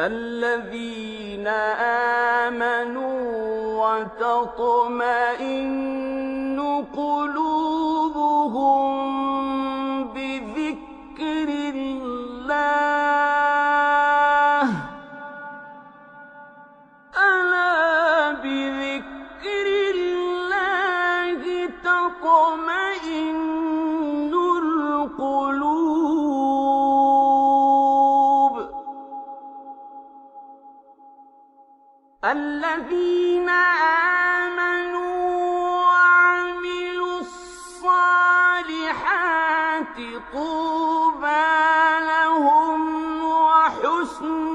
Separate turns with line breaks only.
الذين آمنوا وتطمئن قلوبهم بذكر الله ألا بذكر الله تطمئن القلوب الذين آمنوا وعملوا الصالحات طوبى لهم وحسن